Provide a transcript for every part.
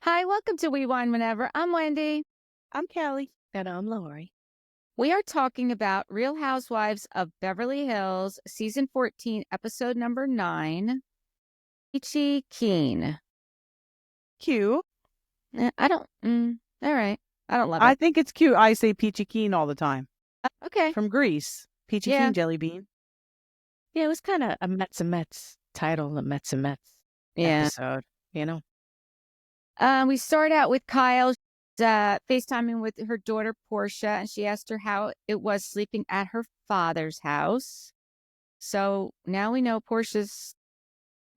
Hi, welcome to We Wine Whenever. I'm Wendy. I'm Callie. And I'm Lori. We are talking about Real Housewives of Beverly Hills, Season 14, Episode number 9, Beachy Keen. Cute. All right. I don't love I it. think it's cute. I say peachy keen all the time. Okay. From Greece. Peachy Yeah. keen jelly bean. Yeah, it was kind of a Mets and Mets title, the Mets and Mets episode, you know? We start out with Kyle FaceTiming with her daughter, Portia, and she asked her how it was sleeping at her father's house. So now we know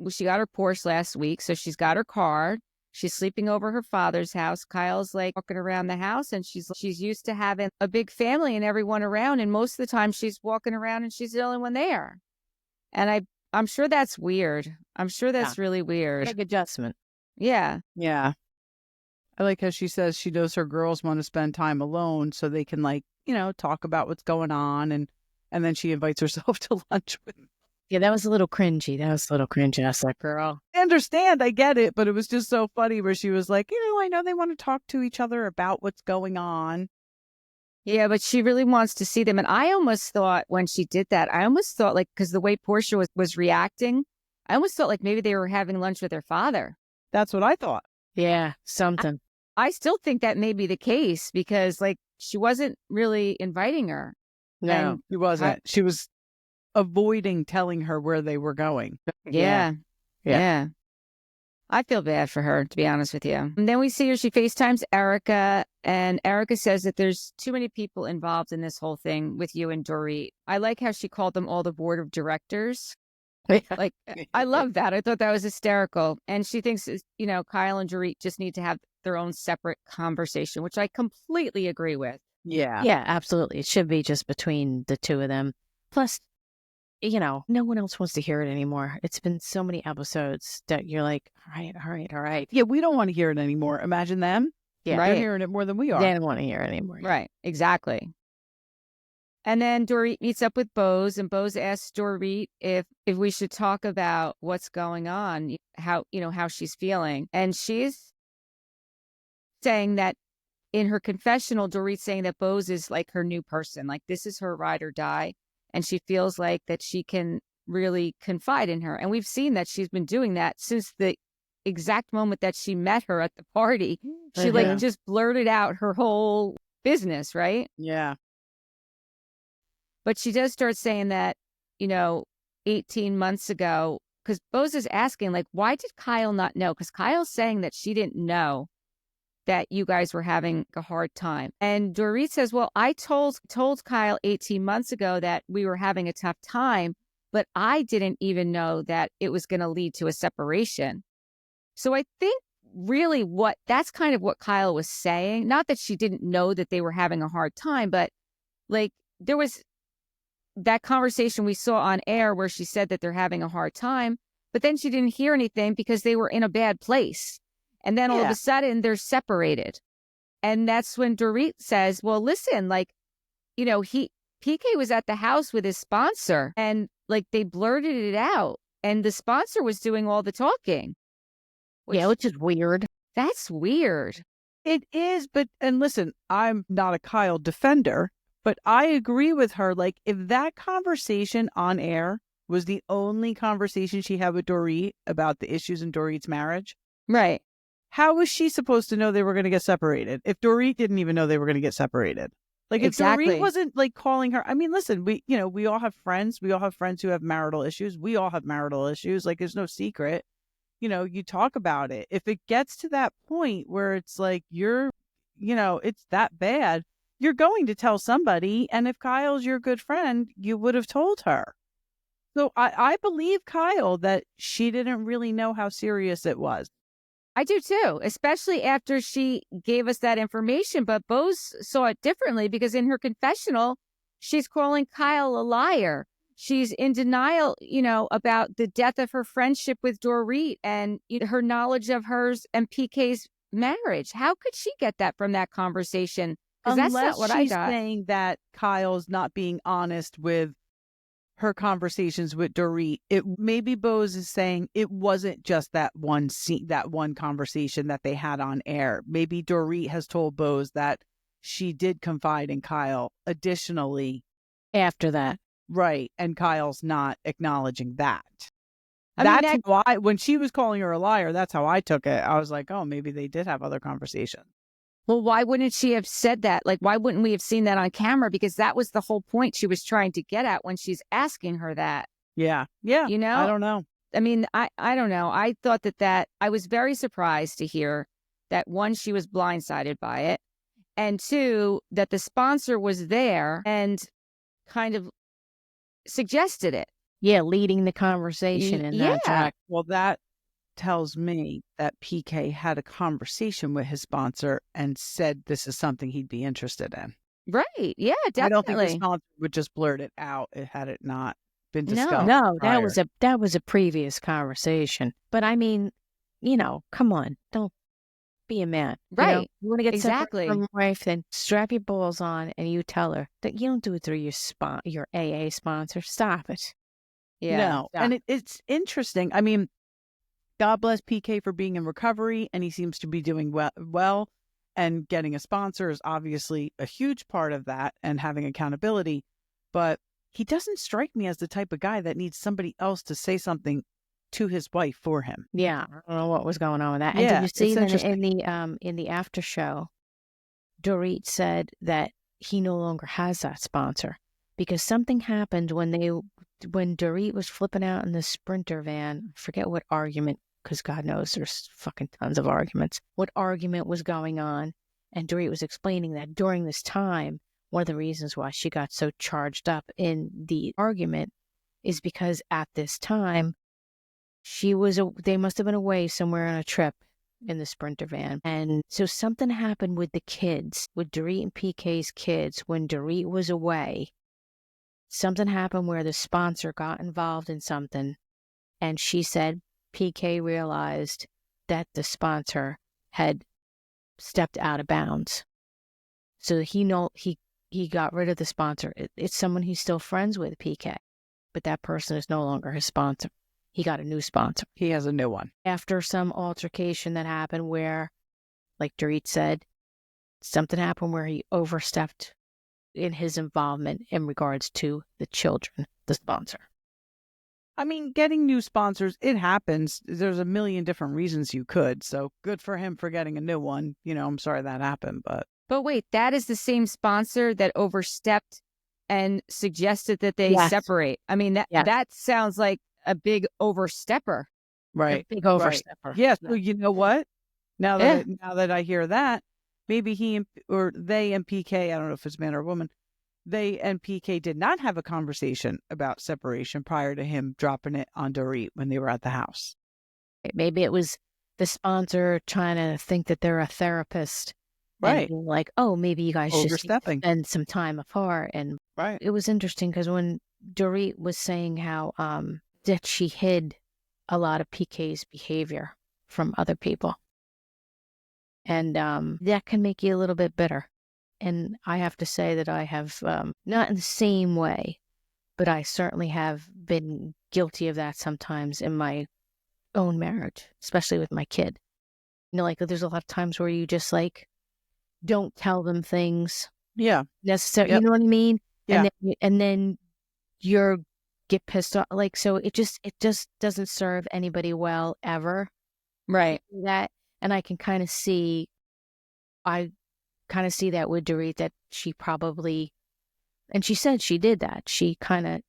she got her Porsche last week, so she's got her car. She's sleeping over her father's house. Kyle's like walking around the house, and she's used to having a big family and everyone around. And most of the time, she's walking around and she's the only one there. And I'm sure that's weird. I'm sure that's really weird. Big adjustment. Yeah. Yeah. I like how she says she knows her girls want to spend time alone so they can talk about what's going on. And then she invites herself to lunch with them. Yeah, that was a little cringy. I was like, girl. I understand. I get it. But it was just so funny where she was like, I know they want to talk to each other about what's going on. Yeah, but she really wants to see them. And I almost thought when she did that, like, because the way Portia was reacting, I almost thought like maybe they were having lunch with their father. That's what I thought. Yeah, something. I still think that may be the case because like she wasn't really inviting her. No, she wasn't. She was avoiding telling her where they were going. Yeah. I feel bad for her, to be honest with you. And then we see her, she FaceTimes Erika, and Erika says that there's too many people involved in this whole thing with you and Dorit. I like how she called them all the board of directors. Like, I love that. I thought that was hysterical. And she thinks, Kyle and Dorit just need to have their own separate conversation, which I completely agree with. Yeah. Yeah, absolutely. It should be just between the two of them. Plus, no one else wants to hear it anymore. It's been so many episodes that you're like, all right. Yeah, we don't want to hear it anymore. Imagine them. Yeah, They're hearing it more than we are. They don't want to hear it anymore. Right, exactly. And then Dorit meets up with Bose, and Bose asks Dorit if we should talk about what's going on, how she's feeling. And she's saying that in her confessional, Dorit's saying that Bose is like her new person, like this is her ride or die. And she feels like that she can really confide in her. And we've seen that she's been doing that since the exact moment that she met her at the party. She just blurted out her whole business, right? Yeah. But she does start saying that, 18 months ago, because Bose is asking, like, why did Kyle not know? Because Kyle's saying that she didn't know that you guys were having a hard time. And Dorit says, well, I told Kyle 18 months ago that we were having a tough time, but I didn't even know that it was going to lead to a separation. So I think really that's kind of what Kyle was saying. Not that she didn't know that they were having a hard time, but like there was that conversation we saw on air where she said that they're having a hard time, but then she didn't hear anything because they were in a bad place. And then all of a sudden they're separated. And that's when Dorit says, well, listen, like, PK was at the house with his sponsor and like they blurted it out and the sponsor was doing all the talking. Which is weird. That's weird. It is. And listen, I'm not a Kyle defender, but I agree with her. Like if that conversation on air was the only conversation she had with Dorit about the issues in Dorit's marriage. Right. How was she supposed to know they were going to get separated if Dorit didn't even know they were going to get separated? Like if Dorit wasn't like calling her, I mean, listen, we all have friends. We all have friends who have marital issues. We all have marital issues. Like there's no secret. You talk about it. If it gets to that point where it's like it's that bad, you're going to tell somebody. And if Kyle's your good friend, you would have told her. So I believe Kyle that she didn't really know how serious it was. I do too, especially after she gave us that information. But Bose saw it differently because in her confessional, she's calling Kyle a liar. She's in denial, about the death of her friendship with Dorit and her knowledge of hers and PK's marriage. How could she get that from that conversation? Because that's not what I got. Unless she's saying that Kyle's not being honest with her conversations with Dorit, maybe Bose is saying it wasn't just that one scene, that one conversation that they had on air. Maybe Dorit has told Bose that she did confide in Kyle additionally after that. Right. And Kyle's not acknowledging that. That's why, when she was calling her a liar, that's how I took it. I was like, oh, maybe they did have other conversations. Well, why wouldn't she have said that? Like, why wouldn't we have seen that on camera? Because that was the whole point she was trying to get at when she's asking her that. Yeah. Yeah. You know? I don't know. I mean, I don't know. I thought that I was very surprised to hear that, one, she was blindsided by it, and two, that the sponsor was there and kind of suggested it. Yeah, leading the conversation in that track. Well, that tells me that PK had a conversation with his sponsor and said this is something he'd be interested in. Right. Yeah, definitely. I don't think the sponsor would just blurt it out had it not been discussed. No, that was a previous conversation. But I mean, come on, don't be a man. Right. You want to get separate from your wife, then strap your balls on and you tell her that you don't do it through your AA sponsor. Stop it. Yeah. No. And it's interesting. I mean, God bless PK for being in recovery, and he seems to be doing well. And getting a sponsor is obviously a huge part of that, and having accountability. But he doesn't strike me as the type of guy that needs somebody else to say something to his wife for him. Yeah, I don't know what was going on with that. Yeah, and did you see that in the after show, Dorit said that he no longer has that sponsor because something happened when Dorit was flipping out in the Sprinter van. I forget what argument, because God knows there's fucking tons of arguments. What argument was going on? And Dorit was explaining that during this time, one of the reasons why she got so charged up in the argument is because at this time, they must have been away somewhere on a trip in the Sprinter van. And so something happened with the kids, with Dorit and PK's kids, when Dorit was away. Something happened where the sponsor got involved in something. And she said PK realized that the sponsor had stepped out of bounds. So he got rid of the sponsor. It's someone he's still friends with, PK. But that person is no longer his sponsor. He got a new sponsor. He has a new one. After some altercation that happened where, like Dorit said, something happened where he overstepped in his involvement in regards to the children, the sponsor. I mean, getting new sponsors, it happens. There's a million different reasons you could. So good for him for getting a new one. I'm sorry that happened, but wait, that is the same sponsor that overstepped and suggested that they separate. I mean, that sounds like a big overstepper. Right. A big overstepper. Right. Yeah. So you know what? Now that I hear that, maybe they and PK, I don't know if it's man or woman, they and PK did not have a conversation about separation prior to him dropping it on Dorit when they were at the house. Maybe it was the sponsor trying to think that they're a therapist. Right. And like, oh, maybe you guys should spend some time apart. And right. It was interesting because when Dorit was saying how that she hid a lot of PK's behavior from other people. And that can make you a little bit bitter. And I have to say that I have, not in the same way, but I certainly have been guilty of that sometimes in my own marriage, especially with my kid. Like there's a lot of times where you just don't tell them things. Yeah. Necessarily. Yep. You know what I mean? Yeah. And then you're get pissed off. So it just doesn't serve anybody well ever. Right. That, and I can kind of see that with Dorit, that she probably, and she said she did that. She kind of,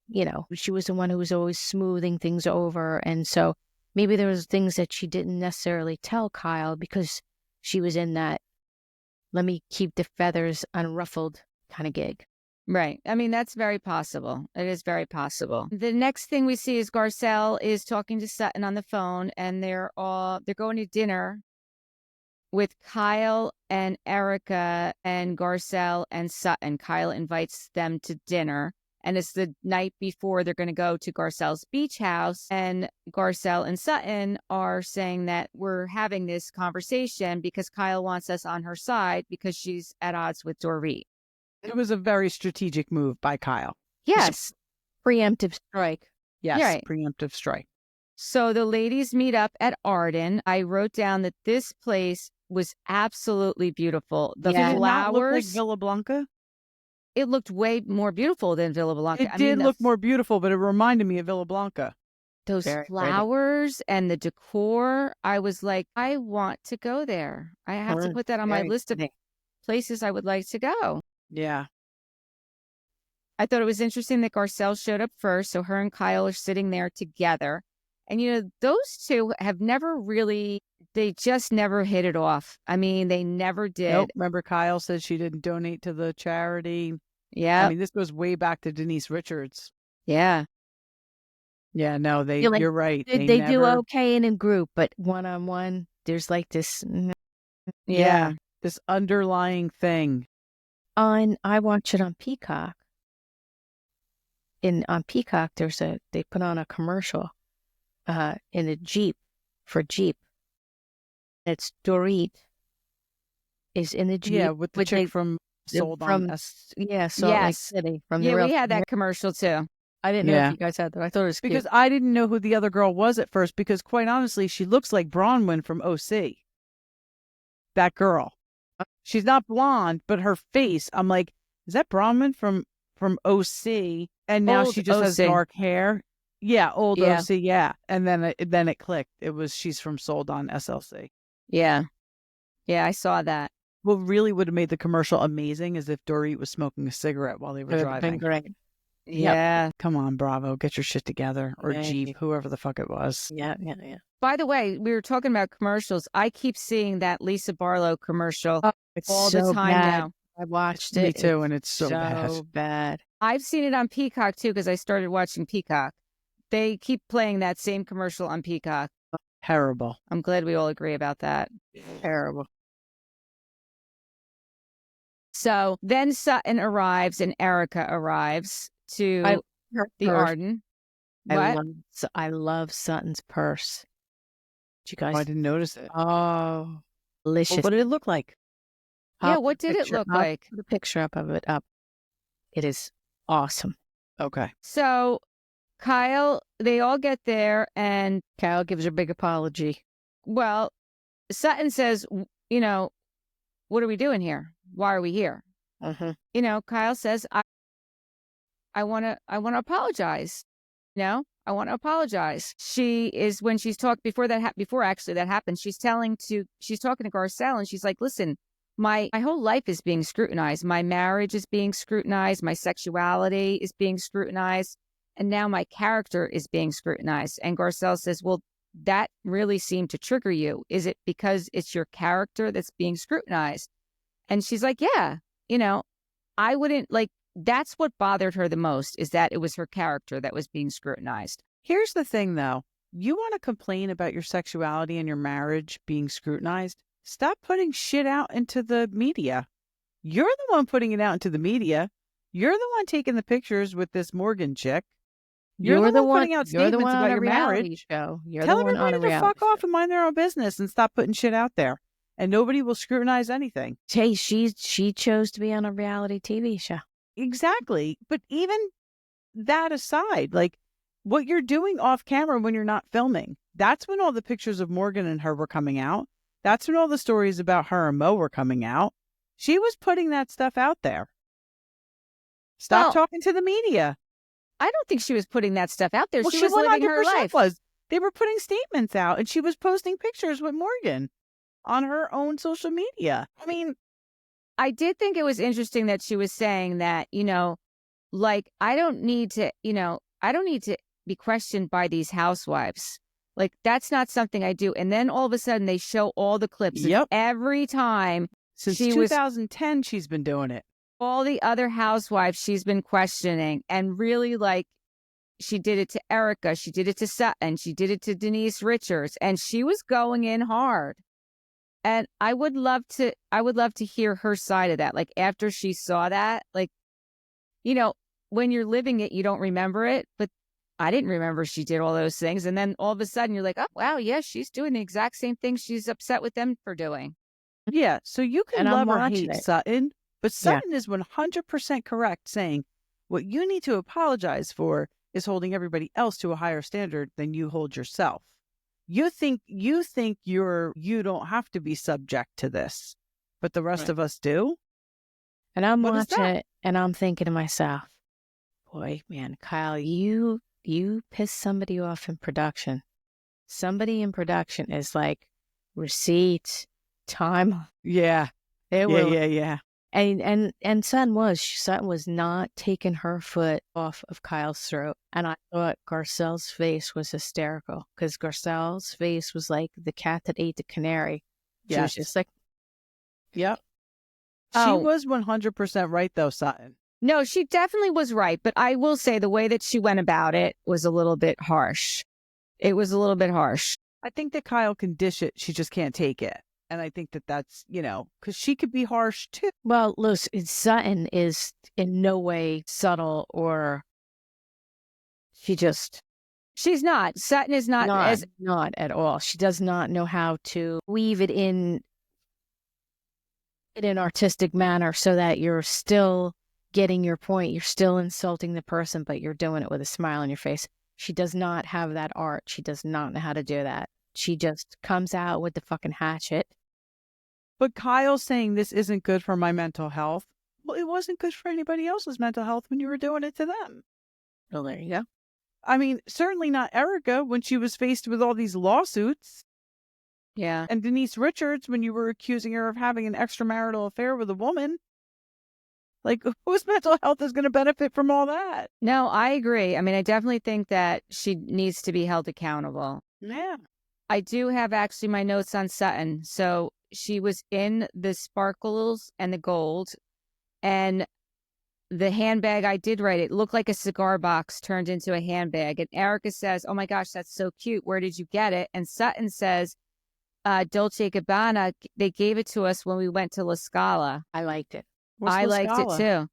she was the one who was always smoothing things over. And so maybe there was things that she didn't necessarily tell Kyle because she was in that, let me keep the feathers unruffled kind of gig. Right. I mean, that's very possible. It is very possible. The next thing we see is Garcelle is talking to Sutton on the phone, and they're going to dinner with Kyle and Erika and Garcelle and Sutton. Kyle invites them to dinner, and it's the night before they're going to go to Garcelle's beach house. And Garcelle and Sutton are saying that we're having this conversation because Kyle wants us on her side because she's at odds with Dorit. It was a very strategic move by Kyle. Yes. Preemptive strike. Yes, Right. preemptive strike. So the ladies meet up at Arden. I wrote down that this place was absolutely beautiful. The Did it not look like flowers. Villa Blanca? It looked way more beautiful than Villa Blanca. It did look more beautiful, but it reminded me of Villa Blanca. Those Very flowers and the decor. I was like, I want to go there. I have to put that on my list of places I would like to go. Yeah. I thought it was interesting that Garcelle showed up first. So her and Kyle are sitting there together. And, you know, those two have never really, they just never hit it off. I mean, they never did. Nope. Remember Kyle said she didn't donate to the charity? Yeah. I mean, this goes way back to Denise Richards. Yeah. Yeah, no, you're right. They do okay in a group, but one-on-one, there's like this. Yeah. This underlying thing. I watch it on Peacock. On Peacock, they put on a commercial in a Jeep for Jeep. It's Dorit is in the Jeep. Yeah, with the chick from Sold on. Salt Lake City. We had that commercial too. I didn't know if you guys had that. I thought it was because cute. I didn't know who the other girl was at first because quite honestly, she looks like Bronwyn from OC. That girl. She's not blonde, but her face, I'm like, is that Bronwyn from OC? And now Old she just has OC. dark hair. Yeah, old OC, yeah. And then it clicked. She's from Sold on SLC. Yeah. Yeah, I saw that. What really would have made the commercial amazing is if Dorit was smoking a cigarette while they were driving. Great. Yeah. Come on, Bravo. Get your shit together. Or Jeep, whoever the fuck it was. Yeah. By the way, we were talking about commercials. I keep seeing that Lisa Barlow commercial It's all so the time bad. now. I watched it. Me too, and it's so bad. I've seen it on Peacock too because I started watching Peacock. They keep playing that same commercial on Peacock. Terrible. I'm glad we all agree about that. Terrible. So then Sutton arrives and Erika arrives to the Arden. What? I love Sutton's purse. Did you guys? I didn't notice it. Oh, delicious. Well, what did it look like? Yeah, what did it look like? Put a picture of it up. It is awesome. Okay. So Kyle, they all get there and Kyle gives a big apology. Well, Sutton says, you know, what are we doing here? Why are we here? You know, Kyle says, I want to apologize. You know, I want to apologize. She is, when she's talked before that happened, she's talking to Garcelle and she's like, listen, my whole life is being scrutinized. My marriage is being scrutinized. My sexuality is being scrutinized. And now my character is being scrutinized. And Garcelle says, well, that really seemed to trigger you. Is it because it's your character that's being scrutinized? And she's like, yeah, you know, I wouldn't that's what bothered her the most is that it was her character that was being scrutinized. Here's the thing, though. You want to complain about your sexuality and your marriage being scrutinized? Stop putting shit out into the media. You're the one putting it out into the media. You're the one taking the pictures with this Morgan chick. You're the one putting out statements about your marriage. Show. Tell everybody to fuck off and mind their own business and stop putting shit out there. And nobody will scrutinize anything. Hey, she chose to be on a reality TV show. Exactly. But even that aside, like what you're doing off camera when you're not filming, that's when all the pictures of Morgan and her were coming out. That's when all the stories about her and Mo were coming out. She was putting that stuff out there. Stop talking to the media. I don't think she was putting that stuff out there. Well, she was living her life. They were putting statements out and she was posting pictures with Morgan on her own social media. I mean, I did think it was interesting that she was saying that, you know, like, I don't need to be questioned by these housewives. Like, that's not something I do. And then all of a sudden they show all the clips. Yep. Every time. Since 2010, she's been doing it. All the other housewives she's been questioning, and really, like, she did it to Erika, she did it to Sutton, she did it to Denise Richards, and she was going in hard. And I would love to hear her side of that. Like, after she saw that, like, you know, when you're living it, you don't remember it, but I didn't remember she did all those things. And then all of a sudden you're like, oh, wow, yeah, she's doing the exact same thing she's upset with them for doing. Yeah. So you can love or hate Sutton, but Sutton is 100% correct saying, What you need to apologize for is holding everybody else to a higher standard than you hold yourself. You think you don't have to be subject to this, but the rest of us do. And I'm watching it and I'm thinking to myself, boy, man, Kyle, you piss somebody off in production. Somebody in production is like receipts, time. Yeah. Yeah. And Sutton was not taking her foot off of Kyle's throat. And I thought Garcelle's face was hysterical because Garcelle's face was like the cat that ate the canary. She was just like, yep. She was 100% right though, Sutton. No, she definitely was right. But I will say the way that she went about it was a little bit harsh. It was a little bit harsh. I think that Kyle can dish it. She just can't take it. And I think that that's, because she could be harsh too. Well, look, Sutton is in no way subtle or she's not. Sutton is not at all. She does not know how to weave it in an artistic manner so that you're still getting your point. You're still insulting the person, but you're doing it with a smile on your face. She does not have that art. She does not know how to do that. She just comes out with the fucking hatchet. But Kyle's saying this isn't good for my mental health. Well, it wasn't good for anybody else's mental health when you were doing it to them. Well, there you go. I mean, certainly not Erika when she was faced with all these lawsuits. Yeah. And Denise Richards when you were accusing her of having an extramarital affair with a woman. Like, whose mental health is going to benefit from all that? No, I agree. I mean, I definitely think that she needs to be held accountable. Yeah. I do have actually my notes on Sutton. So she was in the sparkles and the gold, and the handbag, I did write it looked like a cigar box turned into a handbag. And Erika says, "Oh my gosh, that's so cute. Where did you get it?" And Sutton says, Dolce & Gabbana, they gave it to us when we went to La Scala. I liked it. I liked it too.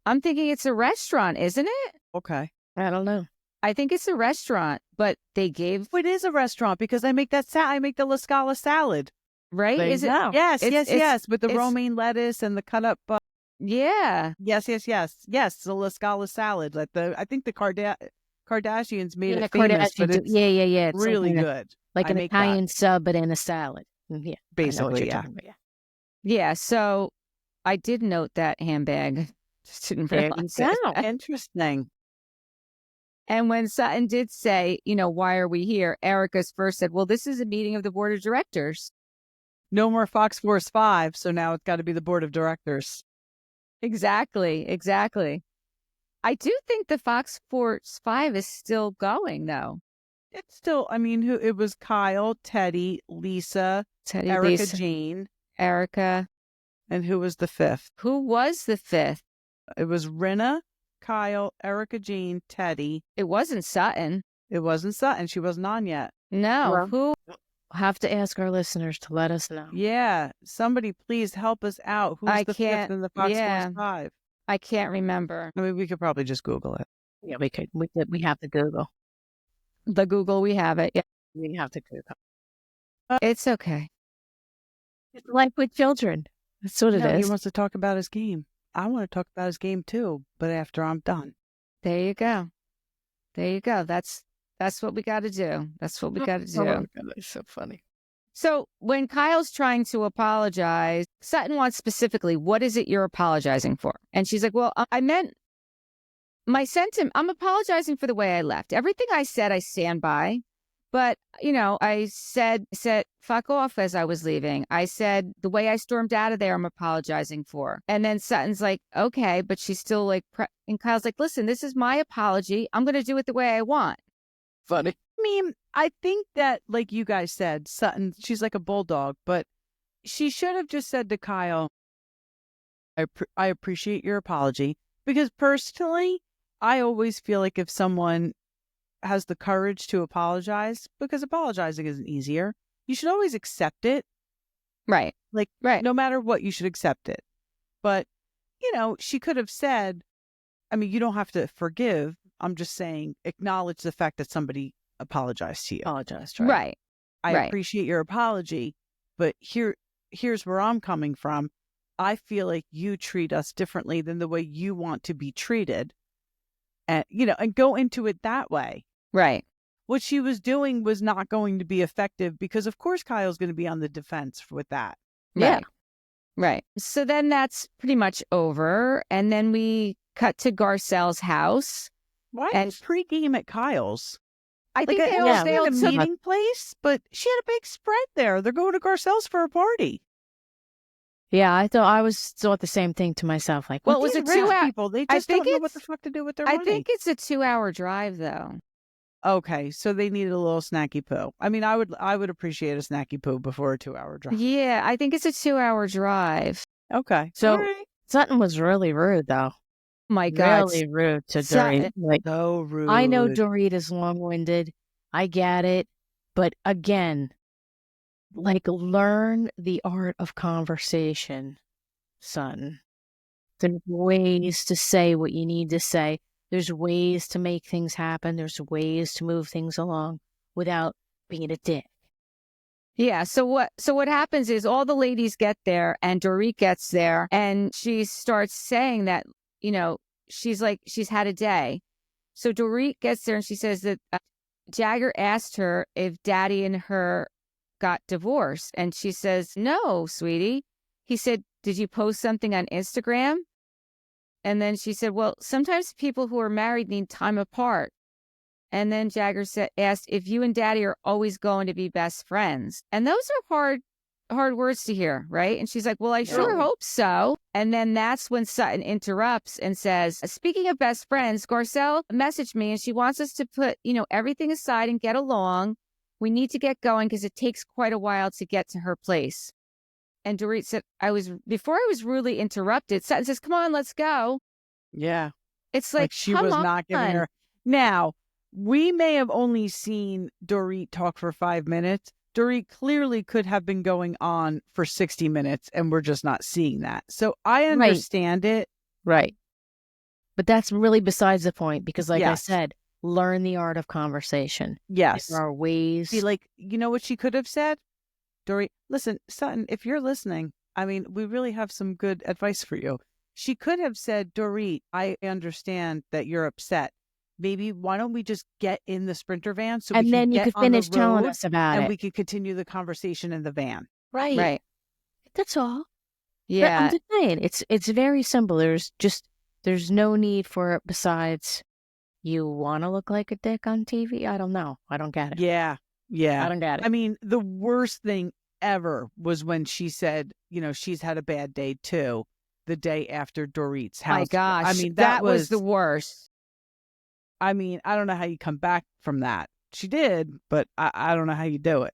I'm thinking it's a restaurant, isn't it? Okay. I don't know. I think it's a restaurant, but they gave... It is a restaurant because I make I make the La Scala salad. Right? Is it? Yes. With the romaine lettuce and the cut up. Yeah. Yes. The La Scala salad. I think the Kardashians made it famous, but it's It's really good. Like an Italian sub, but in a salad. Yeah. Basically, yeah. Yeah. So I did note that handbag. Just didn't realize it. Interesting. And when Sutton did say, why are we here? Erika's first said, well, this is a meeting of the board of directors. No more Fox Force 5, so now it's got to be the board of directors. Exactly. I do think the Fox Force 5 is still going, though. It's still, it was Kyle, Teddy, Lisa, Erika, Lisa, Jane. Erika. And who was the fifth? Who was the fifth? It was Rinna, Kyle, Erika, Jane, Teddy. It wasn't Sutton. It wasn't Sutton. She wasn't on yet. No. Well, who? Have to ask our listeners to let us know. Yeah. Somebody please help us out. Who's the fifth in the Fox Force 5? I can't remember. We could probably just Google it. Yeah, we could. We have to Google. The Google, we have it. Yeah. We have to Google. It's okay. It's life with children. That's what it is. He wants to talk about his game. I want to talk about his game too, but after I'm done. There you go. That's what we got to do. That's what we got to do. Oh my God, that's so funny. So when Kyle's trying to apologize, Sutton wants specifically, what is it you're apologizing for? And she's like, well, I meant my sentiment. I'm apologizing for the way I left. Everything I said, I stand by. But, I said, fuck off as I was leaving. I said the way I stormed out of there, I'm apologizing for. And then Sutton's like, okay, but she's still like, and Kyle's like, listen, this is my apology. I'm going to do it the way I want. Funny. I think that, like you guys said, Sutton, she's like a bulldog, but she should have just said to Kyle, I appreciate your apology. Because personally, I always feel like if someone has the courage to apologize, because apologizing isn't easier, you should always accept it. Right. No matter what, you should accept it. But, she could have said, you don't have to forgive. I'm just saying, acknowledge the fact that somebody apologized to you. Apologized, right? I appreciate your apology, but here's where I'm coming from. I feel like you treat us differently than the way you want to be treated. and, and go into it that way. Right. What she was doing was not going to be effective because, of course, Kyle's going to be on the defense with that. Right. Yeah. Right. So then that's pretty much over. And then we cut to Garcelle's house. Why is pregame at Kyle's? I think they all a meeting place, but she had a big spread there. They're going to Garcelle's for a party. Yeah, I thought the same thing to myself. Like, well, it was a 2 hour people. They just don't know what the fuck to do with their money. I think it's a 2-hour drive, though. Okay, so they needed a little snacky poo. I mean, I would appreciate a snacky poo before a 2-hour drive. Yeah, I think it's a 2-hour drive. Okay, so Sutton was really rude, though. My God, really rude to Dorit. Like, so rude. I know Dorit is long-winded. I get it, but again, like, learn the art of conversation, son. There's ways to say what you need to say. There's ways to make things happen. There's ways to move things along without being a dick. Yeah. So what happens is all the ladies get there and Dorit gets there and she starts saying that, she's had a day. So Dorit gets there and she says that Jagger asked her if Daddy and her got divorced. And she says, no, sweetie. He said, did you post something on Instagram? And then she said, well, sometimes people who are married need time apart. And then Jagger asked if you and Daddy are always going to be best friends. And those are hard words to hear, right? And she's like, well, I sure hope so. And then that's when Sutton interrupts and says, speaking of best friends, Garcelle messaged me and she wants us to put, everything aside and get along. We need to get going because it takes quite a while to get to her place. And Dorit said, before I was rudely interrupted, Sutton says, come on, let's go. Yeah. It's like she was not giving her. Now, we may have only seen Dorit talk for 5 minutes. Dorit clearly could have been going on for 60 minutes and we're just not seeing that. So I understand it. Right. But that's really besides the point because I said, learn the art of conversation. Yes. There are ways. See, you know what she could have said? Dorit, listen, Sutton, if you're listening, I mean, we really have some good advice for you. She could have said, Dorit, I understand that you're upset. Maybe why don't we just get in the Sprinter van so and we then can you get could finish telling us about it, and we could continue the conversation in the van. Right. That's all. Yeah. I'm just saying, it's very simple. There's no need for it besides you want to look like a dick on TV. I don't know. I don't get it. Yeah. Yeah. I don't get it. I mean, the worst thing ever was when she said, she's had a bad day too, the day after Dorit's house. My gosh. I mean, that was the worst. I mean, I don't know how you come back from that. She did, but I don't know how you do it.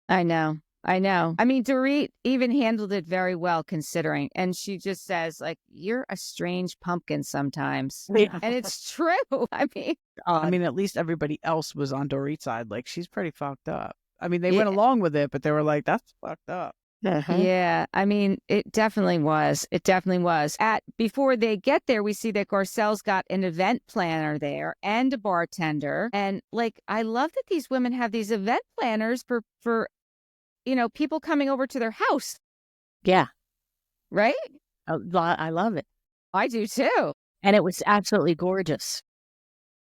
I know. I mean, Dorit even handled it very well considering. And she just says, you're a strange pumpkin sometimes. Yeah. And it's true. I mean, at least everybody else was on Dorit's side. She's pretty fucked up. I mean, they went along with it, but they were like, that's fucked up. Uh-huh. Yeah, I mean, it definitely was. Before they get there, we see that Garcelle's got an event planner there and a bartender. And I love that these women have these event planners for people coming over to their house. Yeah. Right? I love it. I do too. And it was absolutely gorgeous.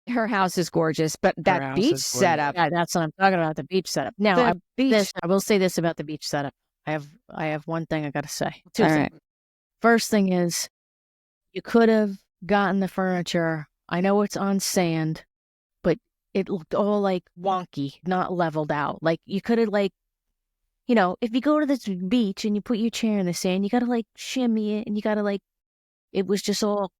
Her house is gorgeous, but that beach setup. Yeah, that's what I'm talking about, the beach setup. Now, I will say this about the beach setup. I have one thing I got to say. Two things. Right. First thing is, you could have gotten the furniture. I know it's on sand, but it looked all wonky, not leveled out. You could have if you go to this beach and you put your chair in the sand, you got to shimmy it and you got to it was just all.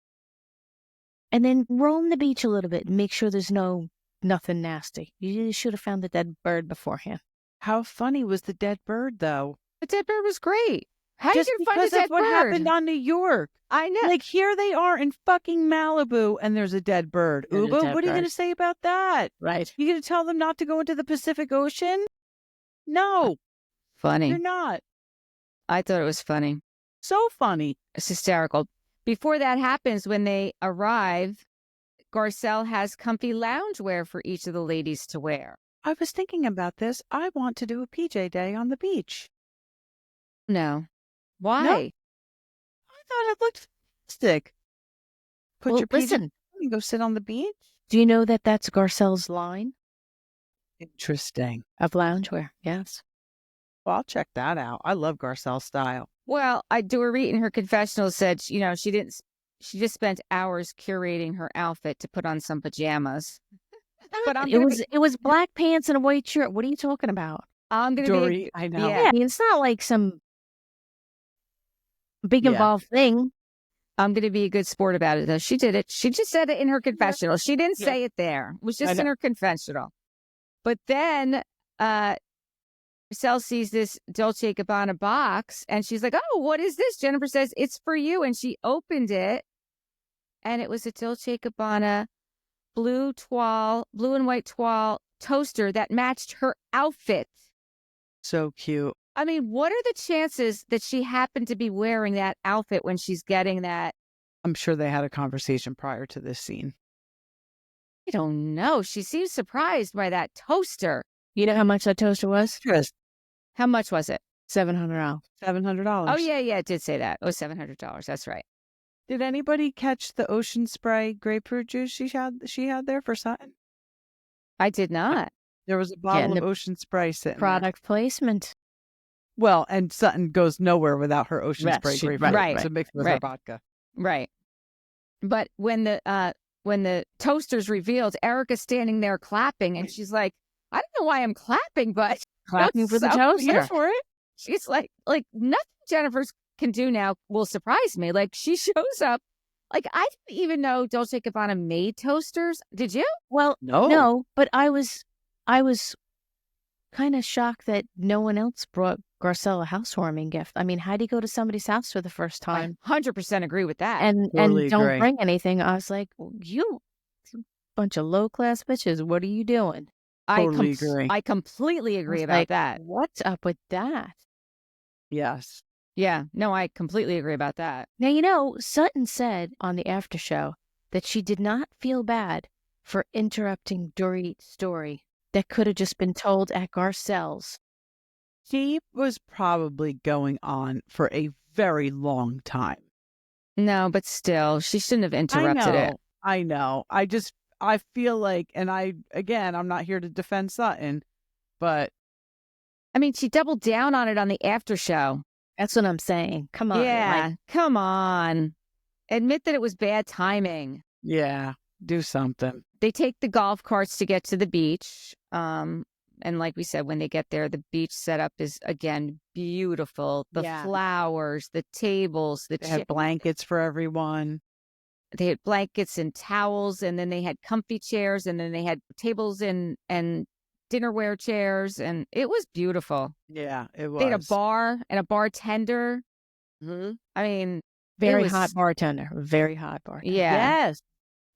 And then roam the beach a little bit and make sure there's nothing nasty. You should have found the dead bird beforehand. How funny was the dead bird, though? The dead bird was great. How did you find a dead bird? What happened on New York. I know. Here they are in fucking Malibu and there's a dead bird. Ubo, what are you going to say about that? Right. You going to tell them not to go into the Pacific Ocean? No. Funny. You're not. I thought it was funny. So funny. It's hysterical. Before that happens, when they arrive, Garcelle has comfy loungewear for each of the ladies to wear. I was thinking about this. I want to do a PJ day on the beach. No. Why? No? I thought it looked fantastic. Put your listen. and go sit on the beach. Do you know that that's Garcelle's line Interesting. of loungewear? Yes. Well, I'll check that out. I love Garcelle's style. Well, Dorit in her confessional said, she just spent hours curating her outfit to put on some pajamas. But it was black pants and a white shirt. What are you talking about? I'm going to Dorit, I know. Yeah, I mean, it's not like some big involved thing. I'm going to be a good sport about it, though. She did it. She just said it in her confessional. She didn't say it there. It was just in her confessional. But then Garcelle sees this Dolce & Gabbana box, and she's like, oh, what is this? Jennifer says, it's for you. And she opened it, and it was a Dolce & Gabbana blue and white toile toaster that matched her outfit. So cute. I mean, what are the chances that she happened to be wearing that outfit when she's getting that? I'm sure they had a conversation prior to this scene. I don't know. She seems surprised by that toaster. You know how much that toaster was? Yes. How much was it? $700. $700. Oh, yeah, it did say that. It was $700. That's right. Did anybody catch the ocean spray grapefruit juice she had there for Sutton? I did not. There was a bottle of ocean spray sitting product placement. Well, and Sutton goes nowhere without her ocean spray grapefruit. Right. So mixed with her vodka. Right. But when the toaster's revealed, Erika's standing there clapping, and she's like, I don't know why I'm clapping, but clapping for the toaster. Here for it. She's like nothing Jennifer can do now will surprise me. Like, she shows up. Like, I didn't even know Dolce & Gabbana made toasters. Did you? Well, no, but I was kind of shocked that no one else brought Garcelle a housewarming gift. I mean, how do you go to somebody's house for the first time? I 100% agree with that. And don't bring anything. I was like, you bunch of low-class bitches. What are you doing? Totally agree. I completely agree about that. What's up with that? Yes. Yeah. No, I completely agree about that. Now, Sutton said on the after show that she did not feel bad for interrupting Dorit's story that could have just been told at Garcelle's. She was probably going on for a very long time. No, but still, she shouldn't have interrupted it. I know. I feel like, and I'm not here to defend Sutton, but I mean, she doubled down on it on the after show. That's what I'm saying. Come on. Yeah, come on. Admit that it was bad timing. Yeah, do something. They take the golf carts to get to the beach. And like we said, when they get there, the beach setup is, again, beautiful. The flowers, the tables, they had blankets for everyone. They had blankets and towels, and then they had comfy chairs, and then they had tables and dinnerware chairs, and it was beautiful. Yeah, it was. They had a bar and a bartender. Mm-hmm. I mean, very hot bartender. Very hot bartender. Yeah.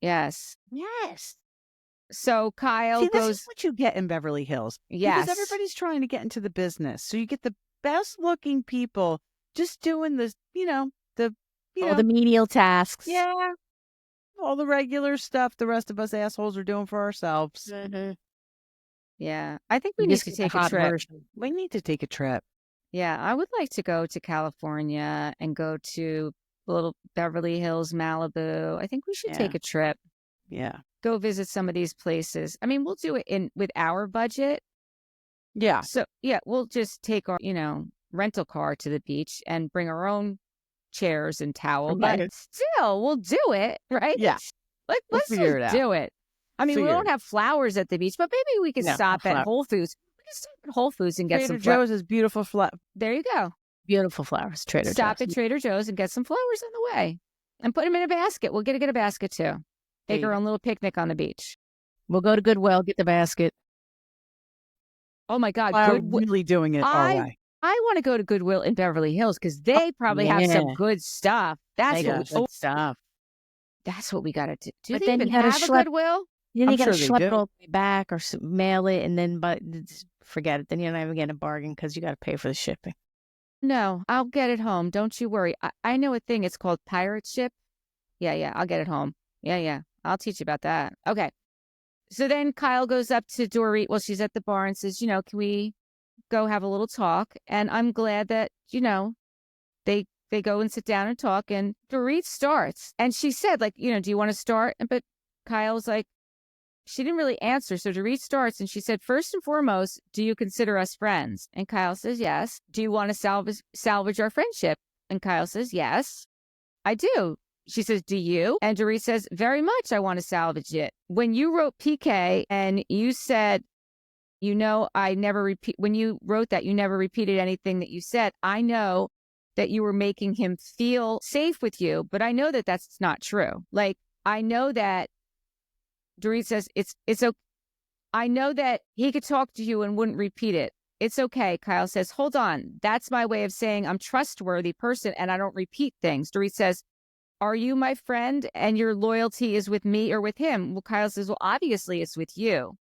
Yes. So Kyle goes. This is what you get in Beverly Hills. Yes. Because everybody's trying to get into the business. So you get the best looking people just doing this, all the menial tasks. Yeah. All the regular stuff the rest of us assholes are doing for ourselves. Mm-hmm. Yeah. I think we need to take a trip. We need to take a trip. Yeah. I would like to go to California and go to little Beverly Hills, Malibu. I think we should take a trip. Yeah. Go visit some of these places. I mean, we'll do it with our budget. Yeah. So, we'll just take our, rental car to the beach and bring our own chairs and towel. Right. But still, we'll do it, right? Yeah. Let's figure it out. do it. I mean, we don't have flowers at the beach, but maybe we can stop at Whole Foods. We can stop at Whole Foods and get some Trader Joe's is beautiful. There you go. Beautiful flowers. Stop at Trader Joe's and get some flowers on the way and put them in a basket. We'll get a basket too. Take our own little picnic on the beach. We'll go to Goodwill, get the basket. Oh my God. Goodwill really doing it our way. I want to go to Goodwill in Beverly Hills because they probably have some good stuff. That's good stuff. That's what we got to do. Do but they then even you have a Goodwill? Then you got to schlep it all the way back or mail it and then forget it. Then you're not even getting a bargain because you got to pay for the shipping. No, I'll get it home. Don't you worry. I know a thing. It's called Pirate Ship. Yeah. I'll get it home. Yeah. I'll teach you about that. Okay. So then Kyle goes up to Dorit while she's at the bar and says, can we go have a little talk? And I'm glad that, they go and sit down and talk, and Dorit starts. And she said, do you want to start? But Kyle's like, she didn't really answer. So Dorit starts and she said, first and foremost, do you consider us friends? And Kyle says, yes. Do you want to salvage our friendship? And Kyle says, yes, I do. She says, do you? And Dorit says, very much I want to salvage it. When you wrote PK and you said, I never repeat, when you wrote that, you never repeated anything that you said. I know that you were making him feel safe with you, but I know that that's not true. Like, I know that Dorit says, it's okay. I know that he could talk to you and wouldn't repeat it. It's okay. Kyle says, hold on. That's my way of saying I'm trustworthy person and I don't repeat things. Dorit says, are you my friend and your loyalty is with me or with him? Well, Kyle says, well, obviously it's with you.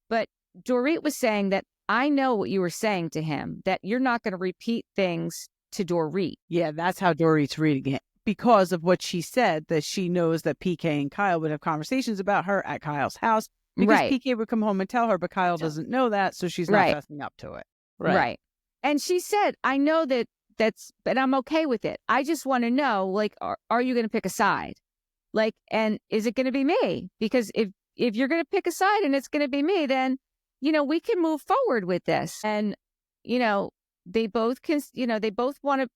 But Dorit was saying that I know what you were saying to him, that you're not going to repeat things to Dorit. Yeah, that's how Dorit's reading it. Because of what she said, that she knows that PK and Kyle would have conversations about her at Kyle's house. Because PK would come home and tell her, but Kyle doesn't know that, so she's not fessing up to it. Right. And she said, I know but I'm okay with it. I just want to know, like, are you going to pick a side? Like, and is it going to be me? Because if you're going to pick a side and it's going to be me, then, we can move forward with this. And, they both can, they both want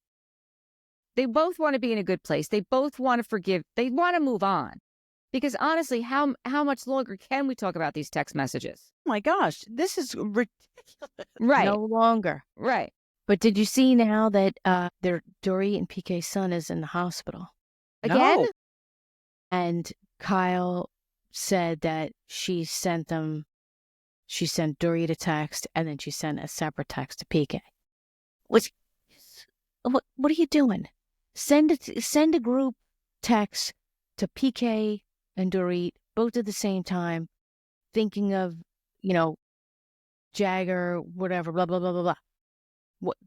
to be in a good place. They both want to forgive. They want to move on. Because honestly, how much longer can we talk about these text messages? Oh my gosh, this is ridiculous. Right. No longer. Right. But did you see now that their Dorit and PK's son is in the hospital? Again? No. And Kyle said that she sent Dorit a text and then she sent a separate text to PK. What are you doing? Send a group text to PK and Dorit both at the same time, thinking of, Jagger, whatever, blah, blah, blah, blah, blah.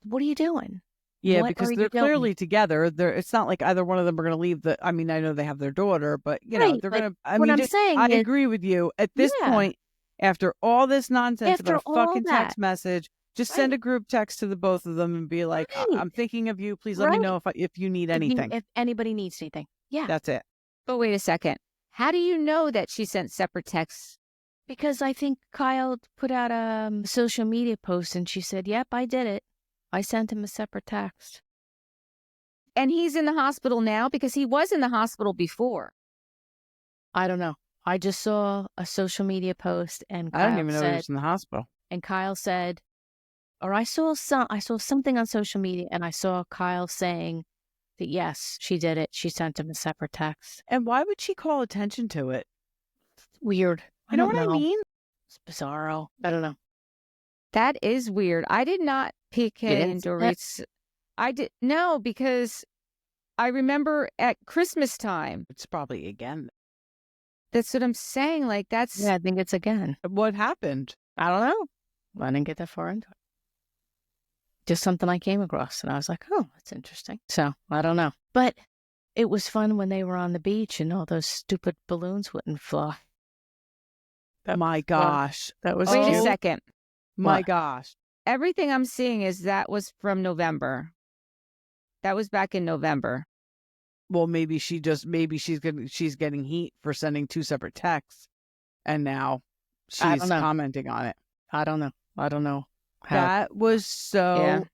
What are you doing? Yeah, because they're clearly together. It's not like either one of them are going to leave I know they have their daughter, but, they're going to, I agree with you. At this point, after all this nonsense about a fucking text message, just send a group text to the both of them and be like, I'm thinking of you. Please let me know if you need anything. If anybody needs anything. Yeah. That's it. But wait a second. How do you know that she sent separate texts? Because I think Kyle put out a social media post and she said, yep, I did it. I sent him a separate text. And he's in the hospital now because he was in the hospital before. I don't know. I just saw a social media post and Kyle I don't even know he was in the hospital. And Kyle said, or I saw something on social media and I saw Kyle saying that yes, she did it. She sent him a separate text. And why would she call attention to it? Weird. You know what I mean? It's bizarro. I don't know. That is weird. I did not PK and Dorit's. I did no, because I remember at Christmas time. It's probably again. That's what I'm saying. Like that's. Yeah, I think it's again. What happened? I don't know. I didn't get that far into it. Just something I came across, and I was like, "Oh, that's interesting." So I don't know, but it was fun when they were on the beach and all those stupid balloons wouldn't fly. My gosh, that was. Wait cute. a second. My gosh. Everything I'm seeing is that was from November. That was back in November. Well, maybe she's getting heat for sending two separate texts, and now she's commenting on it. I don't know. That was so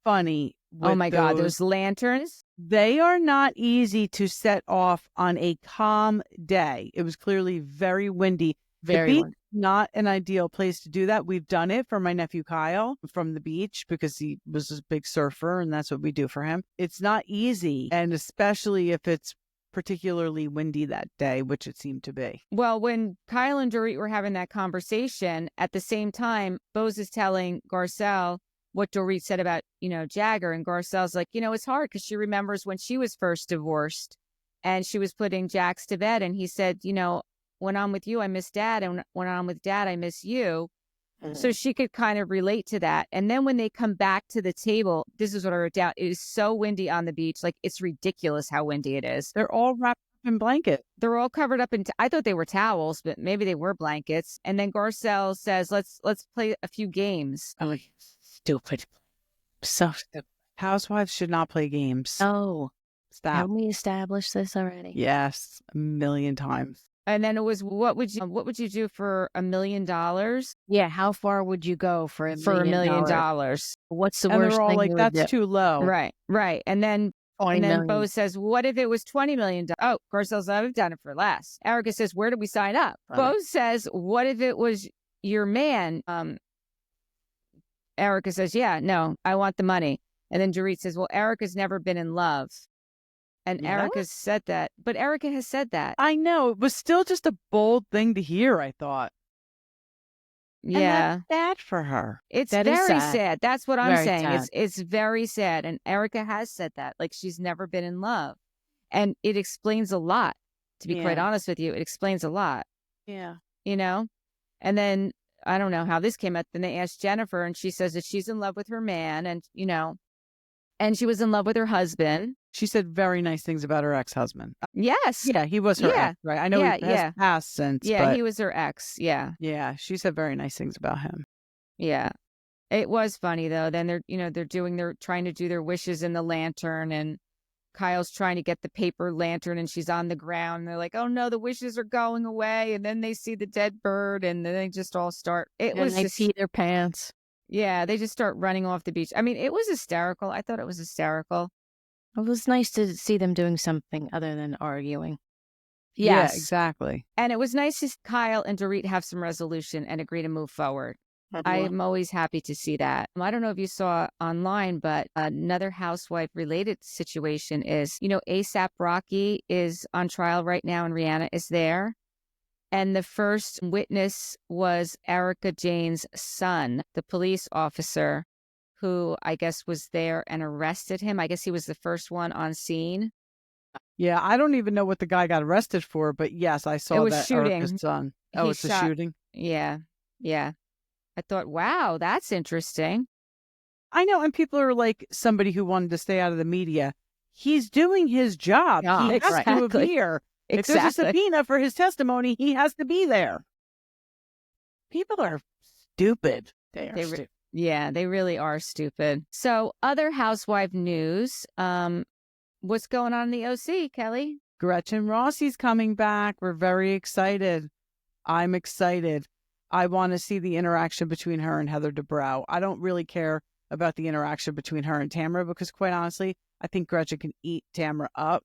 funny. Oh my God, those lanterns. They are not easy to set off on a calm day. It was clearly very windy. Very windy. Not an ideal place to do that. We've done it for my nephew Kyle from the beach because he was a big surfer and that's what we do for him. It's not easy. And especially if it's particularly windy that day, which it seemed to be. Well, when Kyle and Dorit were having that conversation, at the same time, Bose is telling Garcelle what Dorit said about, Jagger. And Garcelle's like, it's hard because she remembers when she was first divorced and she was putting Jax to bed. And he said, when I'm with you, I miss Dad. And when I'm with Dad, I miss you. Mm-hmm. So she could kind of relate to that. And then when they come back to the table, this is what I wrote down. It is so windy on the beach. Like, it's ridiculous how windy it is. They're all wrapped up in blankets. They're all covered up in, I thought they were towels, but maybe they were blankets. And then Garcelle says, let's play a few games. Oh, stupid. So stupid. Housewives should not play games. Oh. Stop. Haven't we established this already? Yes, a million times. And then it was, what would you do for $1 million? Yeah, how far would you go for $1 For $1 million? million? What's the And worst they're all thing like, you would that's do? too low. Right. And then 20 million. Bo says, what if it was $20 million? Oh, Garcelle, I've done it for less. Erika says, where do we sign up? Bo says, what if it was your man? Erika says, yeah, no, I want the money. And then Dorit says, well, Erika's never been in love. And Yeah. Erika said that. But Erika has said that. I know. It was still just a bold thing to hear, I thought. Yeah. And that's sad for her. It's That very is sad. sad. That's what I'm Very saying. sad. It's very sad. And Erika has said that. Like, she's never been in love. And it explains a lot. To be quite honest with you, it explains a lot. Yeah. You know? And then, I don't know how this came up. Then they asked Jennifer, and she says that she's in love with her man. And, you know, and she was in love with her husband. She said very nice things about her ex-husband. Yes. Yeah, he was her ex, right? I know he has passed since. Yeah, but he was her ex. Yeah. Yeah, she said very nice things about him. Yeah. It was funny, though. Then they're trying to do their wishes in the lantern, and Kyle's trying to get the paper lantern, and she's on the ground. And they're like, oh, no, the wishes are going away. And then they see the dead bird, and then they just all start. They pee their pants. Yeah, they just start running off the beach. I mean, it was hysterical. I thought it was hysterical. It was nice to see them doing something other than arguing. Yes. Yeah, exactly. And it was nice to see Kyle and Dorit have some resolution and agree to move forward. I'm always happy to see that. I don't know if you saw online, but another housewife-related situation is, A$AP Rocky is on trial right now, and Rihanna is there. And the first witness was Erika Jayne's son, the police officer, who I guess was there and arrested him. I guess he was the first one on scene. Yeah, I don't even know what the guy got arrested for, but yes, I saw it was that shooting. Erika's son. Oh, it's a shooting? Yeah. I thought, wow, that's interesting. I know, and people are like, somebody who wanted to stay out of the media. He's doing his job. Yeah, he has to appear. Exactly. If there's a subpoena for his testimony, he has to be there. People are stupid. They are stupid. Yeah, they really are stupid. So, other housewife news. What's going on in the OC, Kelly? Gretchen Rossi's coming back. We're very excited. I'm excited. I want to see the interaction between her and Heather Dubrow. I don't really care about the interaction between her and Tamara because, quite honestly, I think Gretchen can eat Tamara up.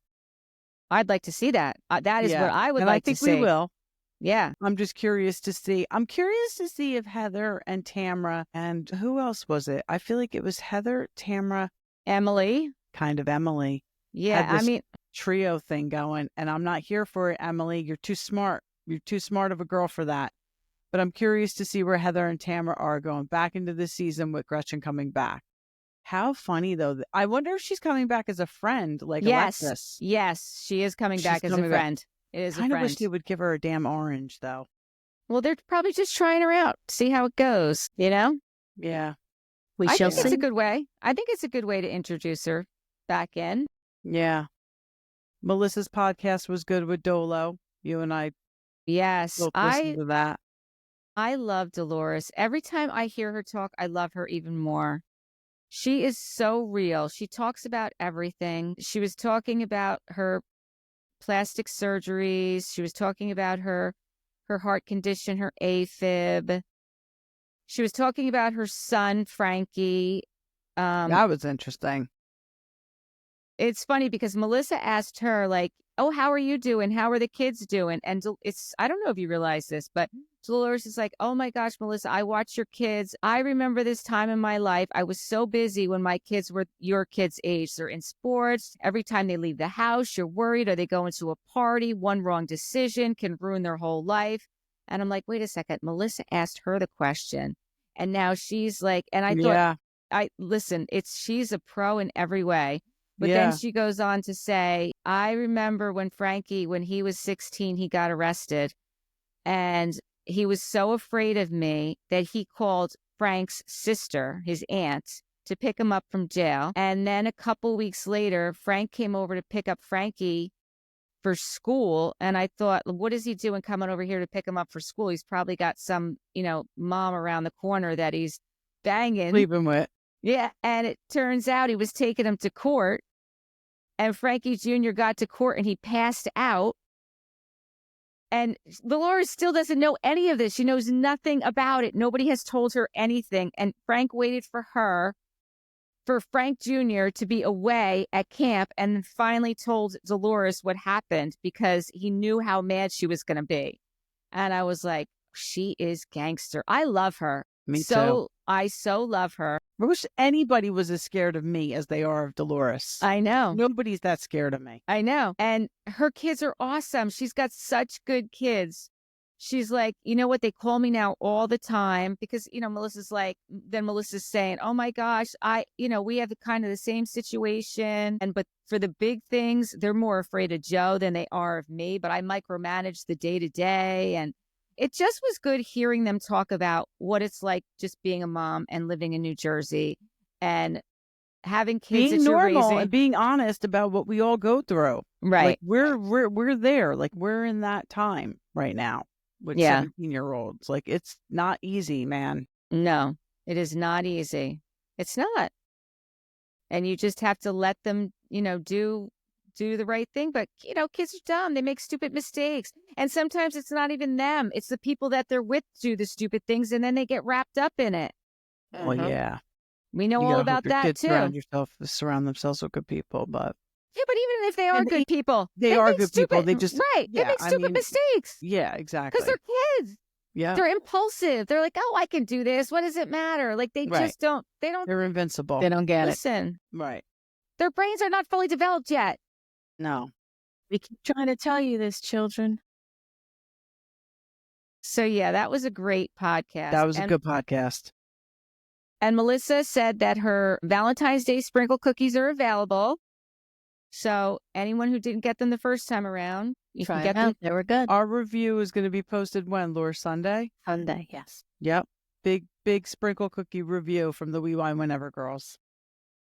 I'd like to see that. That is what I would like to see. And I think we will. Yeah. I'm just curious to see. I'm curious to see if Heather and Tamara, and who else was it? I feel like it was Heather, Tamara, Emily. Kind of Emily. Yeah, I mean, trio thing going, and I'm not here for it, Emily. You're too smart. You're too smart of a girl for that. But I'm curious to see where Heather and Tamara are going back into this season with Gretchen coming back. How funny, though. I wonder if she's coming back as a friend, like Alexis. Yes, she is coming back as a friend. It is a friend. I wish they would give her a damn orange, though. Well, they're probably just trying her out, see how it goes, Yeah. We shall see. It's a good way. I think it's a good way to introduce her back in. Yeah. Melissa's podcast was good with Dolo. You and I both listened to that. I love Dolores. Every time I hear her talk, I love her even more. She is so real. She talks about everything. She was talking about her plastic surgeries. She was talking about her heart condition, her AFib. She was talking about her son, Frankie. That was interesting. It's funny because Melissa asked her, like, oh, how are you doing? How are the kids doing? And I don't know if you realize this, but Dolores is like, oh my gosh, Melissa, I watch your kids. I remember this time in my life. I was so busy when my kids were your kids' age. They're in sports. Every time they leave the house, you're worried. Are they going to a party? One wrong decision can ruin their whole life. And I'm like, wait a second. Melissa asked her the question. And now she's like, and I thought, she's a pro in every way. But then she goes on to say, I remember when Frankie, when he was 16, he got arrested. And he was so afraid of me that he called Frank's sister, his aunt, to pick him up from jail. And then a couple weeks later, Frank came over to pick up Frankie for school. And I thought, what is he doing coming over here to pick him up for school? He's probably got some, mom around the corner that he's banging. Sleeping with. Yeah. And it turns out he was taking him to court. And Frankie Jr. got to court and he passed out. And Dolores still doesn't know any of this. She knows nothing about it. Nobody has told her anything. And Frank waited for Frank Jr. to be away at camp, and then finally told Dolores what happened because he knew how mad she was going to be. And I was like, she is gangster. I love her. Me too. I so love her. I wish anybody was as scared of me as they are of Dolores. I know. Nobody's that scared of me. I know. And her kids are awesome. She's got such good kids. She's like, you know what? They call me now all the time because, Melissa's saying, oh my gosh, we have kind of the same situation. But for the big things, they're more afraid of Joe than they are of me. But I micromanage the day to day. And it just was good hearing them talk about what it's like just being a mom and living in New Jersey and having kids being normal and being honest about what we all go through. Right. Like we're there. Like we're in that time right now with 17-year-olds. Like it's not easy, man. No, it is not easy. It's not. And you just have to let them, do the right thing. But, kids are dumb. They make stupid mistakes. And sometimes it's not even them. It's the people that they're with do the stupid things, and then they get wrapped up in it. Well, yeah. We know all about that, kids too. Surround themselves with good people, but... Yeah, but even if they are good people... They are good people. They just... Right. They make stupid mistakes. Yeah, exactly. Because they're kids. Yeah. They're impulsive. They're like, oh, I can do this. What does it matter? Like, they just don't... They're invincible. They don't get Listen. Right. Their brains are not fully developed yet. No. We keep trying to tell you this, children. So, yeah, that was a great podcast. That was a good podcast. And Melissa said that her Valentine's Day sprinkle cookies are available. So anyone who didn't get them the first time around, you can get them. They were good. Our review is going to be posted when, Laura? Sunday? Sunday, yes. Yep. Big sprinkle cookie review from the We Wine Whenever girls.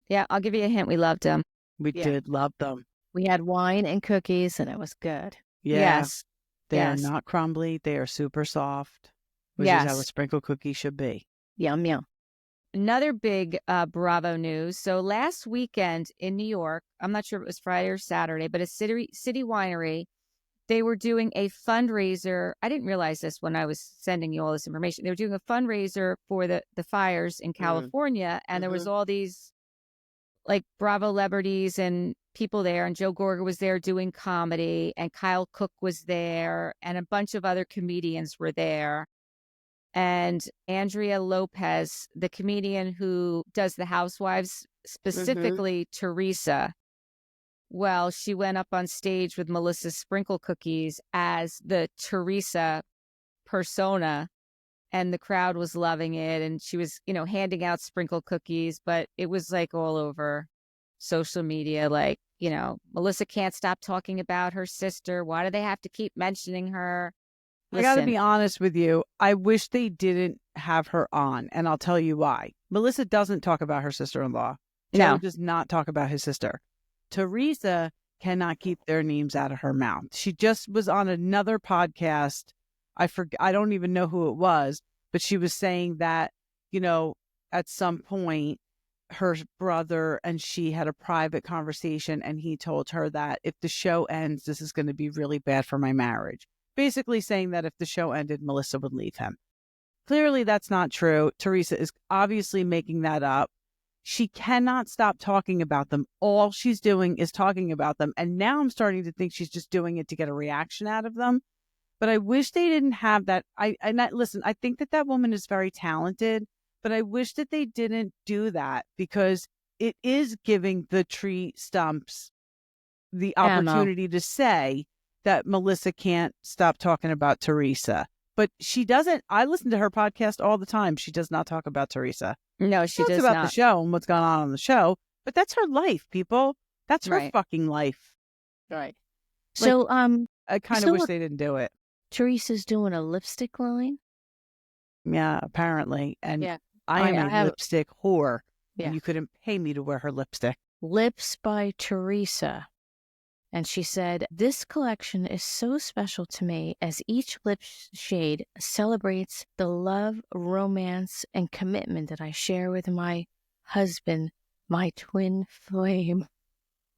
Yeah, I'll give you a hint. We loved them. We did love them. We had wine and cookies, and it was good. Yeah. Yes. They are not crumbly. They are super soft, which is how a sprinkle cookie should be. Yum, yum. Another big Bravo news. So last weekend in New York, I'm not sure if it was Friday or Saturday, but a city winery, they were doing a fundraiser. I didn't realize this when I was sending you all this information. They were doing a fundraiser for the fires in California, and there was all these like Bravo celebrities and people there, and Joe Gorga was there doing comedy, and Kyle Cook was there, and a bunch of other comedians were there. And Andrea Lopez, the comedian who does The Housewives, specifically Teresa, well, she went up on stage with Melissa's sprinkle cookies as the Teresa persona, and the crowd was loving it. And she was, handing out sprinkle cookies, but it was like all over social media, like, Melissa can't stop talking about her sister. Why do they have to keep mentioning her? Listen, I got to be honest with you. I wish they didn't have her on, and I'll tell you why. Melissa doesn't talk about her sister-in-law. Joe does not talk about his sister. Teresa cannot keep their names out of her mouth. She just was on another podcast. I don't even know who it was, but she was saying that, at some point, her brother and she had a private conversation, and he told her that if the show ends, this is going to be really bad for my marriage. Basically saying that if the show ended, Melissa would leave him. Clearly, that's not true. Teresa is obviously making that up. She cannot stop talking about them. All she's doing is talking about them. And now I'm starting to think she's just doing it to get a reaction out of them. But I wish they didn't have that. Listen, I think that woman is very talented, but I wish that they didn't do that, because it is giving the tree stumps the opportunity to say that Melissa can't stop talking about Teresa. But she doesn't. I listen to her podcast all the time. She does not talk about Teresa. No, she does about not. The show and what's going on the show. But that's her life, people. That's her fucking life. Right. So, I kind of wish they didn't do it. Teresa's doing a lipstick line? Yeah, apparently. And I am a lipstick whore. Yeah. You couldn't pay me to wear her lipstick. Lips by Teresa. And she said, this collection is so special to me as each lip shade celebrates the love, romance, and commitment that I share with my husband, my twin flame.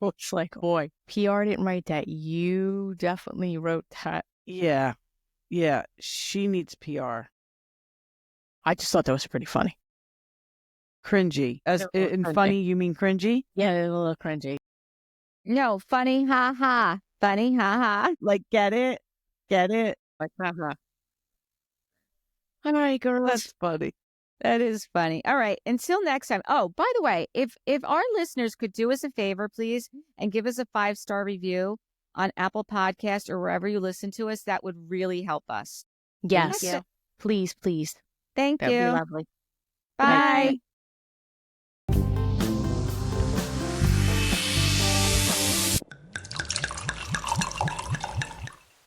It's like, boy, PR didn't write that. You definitely wrote that. Yeah. Yeah. She needs PR. I just thought that was pretty funny. Cringy. As in cringy. Funny, you mean cringy? Yeah, a little cringy. No, funny, ha ha. Funny, ha ha. Like, get it? Get it? Like, haha. All right, girls. That's funny. That is funny. All right. Until next time. Oh, by the way, if our listeners could do us a favor, please, and give us a 5-star review on Apple Podcast or wherever you listen to us, that would really help us. Yes. Please, please. Thank you. That'd be lovely. Bye.